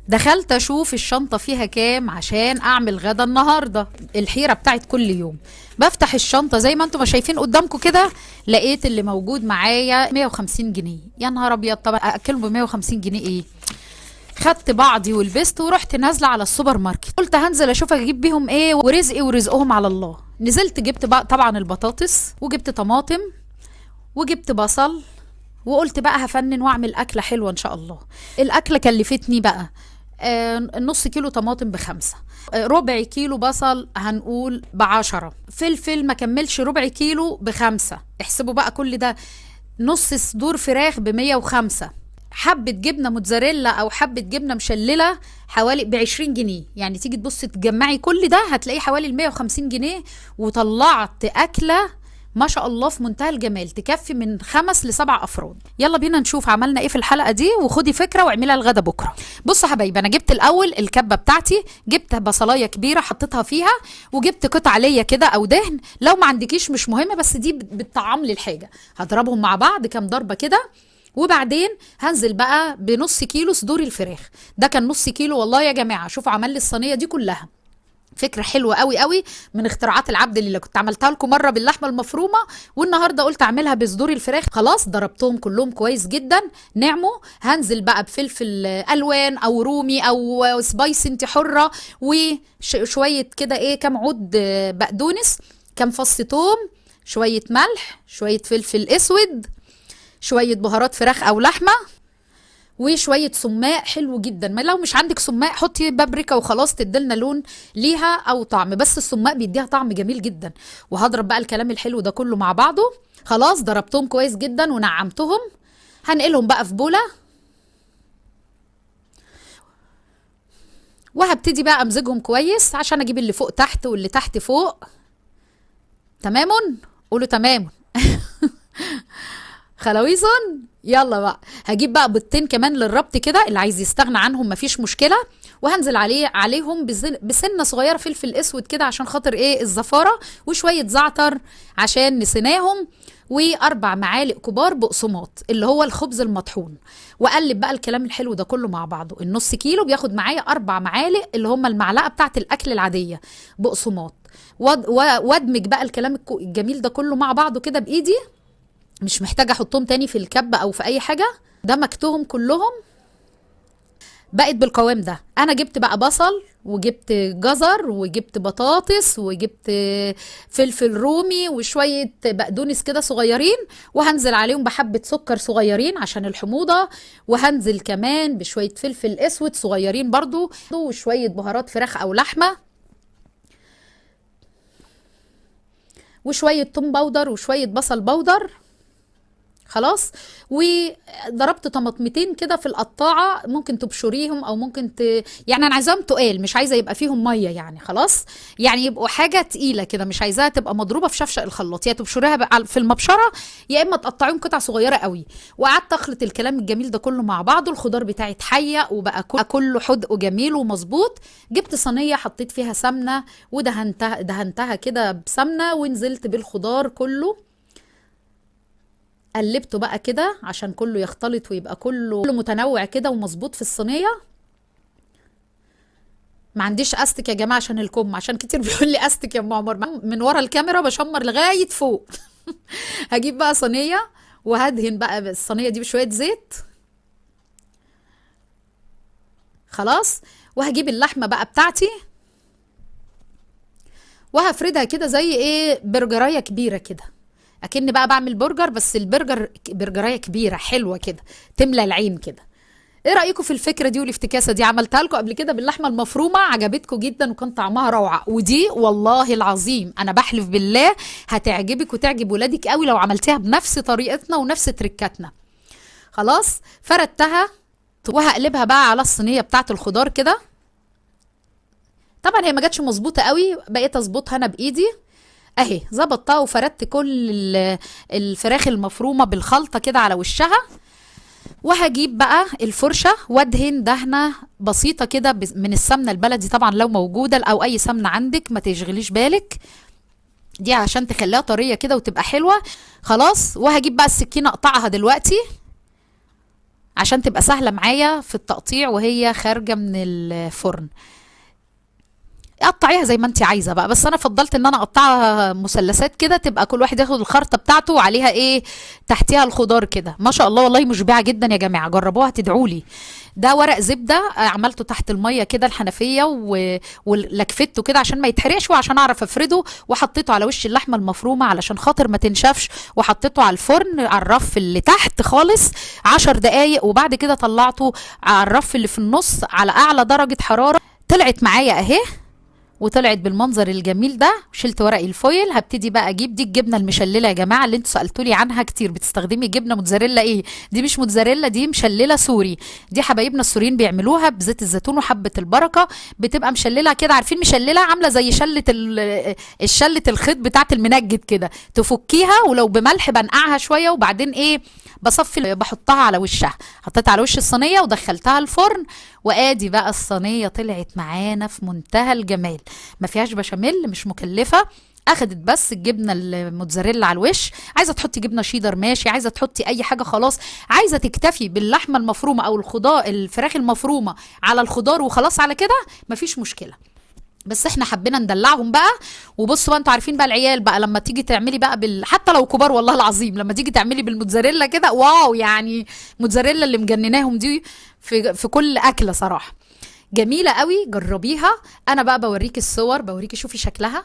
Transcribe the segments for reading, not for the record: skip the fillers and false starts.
دخلت اشوف الشنطة فيها كام عشان اعمل غدا النهاردة، الحيرة بتاعت كل يوم. بفتح الشنطة زي ما انتم ما شايفين قدامكم كده، لقيت اللي موجود معايا 150 جنيه. يا نهار ابيض، طب اكلهم ب 150 جنيه ايه؟ خدت بعضي ولبست ورحت نازله على السوبر ماركت، قلت هنزل اشوف اجيب بيهم ايه، ورزقي ورزقهم على الله. نزلت جبت بقى طبعا البطاطس، وجبت طماطم، وجبت بصل، وقلت بقى هفنن واعمل اكله حلوه ان شاء الله. الاكله كلفتني بقى نص كيلو طماطم ب5، ربع كيلو بصل هنقول ب10، فلفل ما كملش ربع كيلو ب5. احسبوا بقى كل ده. نص صدور فراخ ب105، حبة جبنة موتزاريلا أو حبة جبنة مشللة حوالي ب20 جنيه. يعني تيجي تبص تجمعي كل ده هتلاقيه حوالي 150 جنيه. وطلعت أكلة ما شاء الله في منتهى الجمال، تكفي من 5 ل7 أفراد. يلا بينا نشوف عملنا ايه في الحلقة دي، وخدي فكرة واعمليها الغدا بكرة. بصوا يا حبايبي، انا جبت الاول الكبة بتاعتي، جبت بصلاية كبيرة حطيتها فيها، وجبت قطع ليا كده او دهن، لو ما عندكيش مش مهم، بس دي بتطعم لي الحاجة. هضربهم مع بعض كام ضربة كده، وبعدين هنزل بقى بنص كيلو صدور الفراخ. ده كان نص كيلو والله يا جماعة. شوفوا عمل لي الصينية دي كلها. فكرة حلوة قوي قوي، من اختراعات العبد اللي كنت عملتها لكم مرة باللحمة المفرومة، والنهاردة قلت اعملها بصدور الفراخ. خلاص ضربتهم كلهم كويس جدا نعموا. هنزل بقى بفلفل الوان او رومي او سبايس انت حرة، وشوية كده ايه، كام عود بقدونس، كام فص توم، شوية ملح، شوية فلفل اسود، شوية بهارات فراخ او لحمة، وشويه سماق حلو جدا. ما لو مش عندك سماق حطي بابريكا وخلاص، تديلنا لون ليها او طعم، بس السماق بيديها طعم جميل جدا. وهضرب بقى الكلام الحلو ده كله مع بعضه. خلاص ضربتهم كويس جدا ونعمتهم. هنقلهم بقى في بوله، وهبتدي بقى امزجهم كويس عشان اجيب اللي فوق تحت واللي تحت فوق. تمام؟ قولوا تمام. خلاويصن. يلا بقى هجيب بقى بيضتين كمان للربط كده، اللي عايز يستغنى عنهم مفيش مشكله. وهنزل عليهم بسنه صغيره فلفل اسود كده عشان خاطر ايه الزفاره، وشويه زعتر عشان نسيناهم، واربع معالق كبار بقسماط اللي هو الخبز المطحون. واقلب بقى الكلام الحلو ده كله مع بعضه. النص كيلو بياخد معايا 4 معالق اللي هم المعلقه بتاعت الاكل العاديه بقسماط. وادمج بقى الكلام الجميل ده كله مع بعضه كده بايدي، مش محتاجه احطهم تاني في الكبه او في اي حاجه. دمجتهم كلهم بقت بالقوام ده. انا جبت بقى بصل، وجبت جزر، وجبت بطاطس، وجبت فلفل رومي، وشويه بقدونس كده صغيرين، وهنزل عليهم بحبه سكر صغيرين عشان الحموضه، وهنزل كمان بشويه فلفل اسود صغيرين برضو، وشويه بهارات فراخ او لحمه، وشويه توم باودر، وشويه بصل باودر. خلاص. وضربت طماطمتين كده في القطاعه، ممكن تبشريهم او ممكن يعني انا عايزاهم تقال، مش عايزه يبقى فيهم ميه يعني. خلاص، يعني يبقوا حاجه تقيله كده، مش عايزاها تبقى مضروبه في شفشق الخلاط، يا تبشريها في المبشره، يا اما تقطعيهم قطع صغيره قوي. وقعدت اخلط الكلام الجميل ده كله مع بعضه. الخضار بتاعي اتحيق وبقى كله حدق وجميل ومظبوط. جبت صينيه حطيت فيها سمنه ودهنتها كده بسمنه، ونزلت بالخضار كله، قلبته بقى كده عشان كله يختلط ويبقى كله متنوع كده ومظبوط في الصينيه. ما عنديش استك يا جماعه عشان الكم، عشان كتير بيقول لي استك يا ام عمر، من ورا الكاميرا بشمر لغايه فوق. هجيب بقى صينيه وهدهن بقى الصينيه دي بشويه زيت. خلاص. وهجيب اللحمه بقى بتاعتي، وهفردها كده زي ايه برجرايه كبيره كده، اكني بقى بعمل برجر، بس البرجر برجرايه كبيره حلوه كده تملى العين كده. ايه رايكم في الفكره دي والافتكاسه دي؟ عملتها لكم قبل كده باللحمه المفرومه، عجبتكم جدا وكان طعمها روعه. ودي والله العظيم انا بحلف بالله هتعجبك وتعجب ولادك قوي لو عملتيها بنفس طريقتنا ونفس تركاتنا. خلاص. فردتها وهقلبها بقى على الصينيه بتاعت الخضار كده. طبعا هي ما جاتش مظبوطه قوي، بقيت اظبطها انا بايدي اهي. ظبطتها وفردت كل الفراخ المفرومه بالخلطه كده على وشها. وهجيب بقى الفرشه وادهن دهنه بسيطه كده من السمنه البلدي طبعا لو موجوده، او اي سمنه عندك ما تشغليش بالك، دي عشان تخليها طريه كده وتبقى حلوه. خلاص. وهجيب بقى السكينه اقطعها دلوقتي عشان تبقى سهلة معايا في التقطيع وهي خارجة من الفرن. قطعيها زي ما انت عايزه بقى، بس انا فضلت ان انا اقطعها مثلثات كده، تبقى كل واحد ياخد الخرطه بتاعته وعليها ايه تحتيها الخضار كده. ما شاء الله والله مشبعه جدا يا جماعه، جربوها تدعوا لي. ده ورق زبده عملته تحت الميه كده الحنفيه ولكفته كده عشان ما يتحرقش وعشان اعرف افرده، وحطيته على وش اللحمه المفرومه علشان خاطر ما تنشفش، وحطيته على الفرن على الرف اللي تحت خالص 10 دقايق، وبعد كده طلعته على الرف اللي في النص على اعلى درجه حراره. طلعت معايا اهي، وطلعت بالمنظر الجميل ده. شلت ورق الفويل، هبتدي بقى اجيب دي الجبنه المشلله يا جماعه اللي انتوا سالتولي عنها كتير، بتستخدمي جبنه موتزاريلا ايه؟ دي مش موتزاريلا، دي مشلله سوري. دي حبايبنا السوريين بيعملوها بزيت الزيتون وحبه البركه، بتبقى مشلله كده، عارفين مشلله عامله زي الشله الخيط بتاعه المنجد كده، تفكيها ولو بملح بنقعها شويه، وبعدين ايه بصفي بحطها على وشها. حطيتها على وش الصينيه ودخلتها الفرن، وادي بقى الصينيه طلعت معانا في منتهى الجمال، ما فيهاش بشاميل، مش مكلفه. اخدت بس الجبنه الموتزاريلا على الوش، عايزه تحطي جبنه شيدر ماشي، عايزه تحطي اي حاجه خلاص، عايزه تكتفي باللحمه المفرومه او الفراخ المفرومه على الخضار وخلاص على كده مفيش مشكله. بس احنا حبينا ندلعهم بقى. وبصوا بقى انتوا عارفين بقى العيال بقى لما تيجي تعملي بقى حتى لو كبار والله العظيم لما تيجي تعملي بالموتزاريلا كده واو، يعني موتزاريلا اللي مجنناهم دي في كل اكله صراحه جميله قوي، جربيها. انا بقى بوريكي الصور، بوريكي شوفي شكلها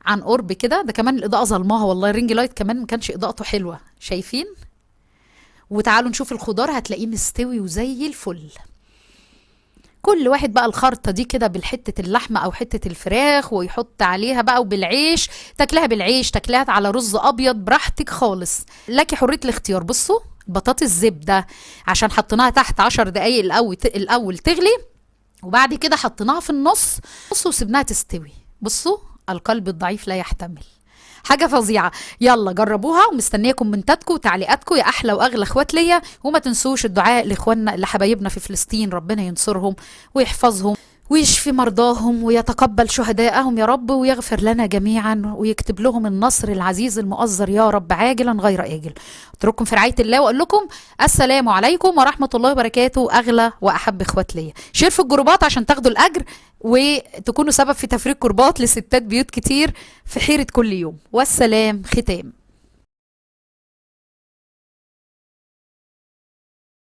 عن قرب كده، ده كمان الاضاءه ظلماها والله، الرينج لايت كمان ما كانش اضاءته حلوه، شايفين؟ وتعالوا نشوف الخضار هتلاقيه مستوي وزي الفل. كل واحد بقى الخرطة دي كده بالحتة اللحمة أو حتة الفراخ ويحط عليها بقى، وبالعيش تاكلها، بالعيش تاكلها على رز أبيض براحتك خالص، لكي حرية الاختيار. بصوا بطاطس زبدة عشان حطيناها تحت 10 دقايق الأول تغلي، وبعد كده حطيناها في النص وسبناها تستوي. بصوا القلب الضعيف لا يحتمل، حاجه فظيعه. يلا جربوها، ومستنيه كومنتاتكم وتعليقاتكم يا احلى واغلى اخوات ليا. وما تنسوش الدعاء لاخواننا لحبايبنا في فلسطين، ربنا ينصرهم ويحفظهم ويشفي مرضاهم ويتقبل شهداءهم يا رب، ويغفر لنا جميعا ويكتب لهم النصر العزيز المؤزر يا رب عاجلا غير آجل. اترككم في رعاية الله واقول لكم السلام عليكم ورحمة الله وبركاته. اغلى واحب اخوات ليا، شير في الجروبات عشان تاخدوا الاجر وتكونوا سبب في تفريج كربات لستات بيوت كتير في حيرة كل يوم. والسلام ختام.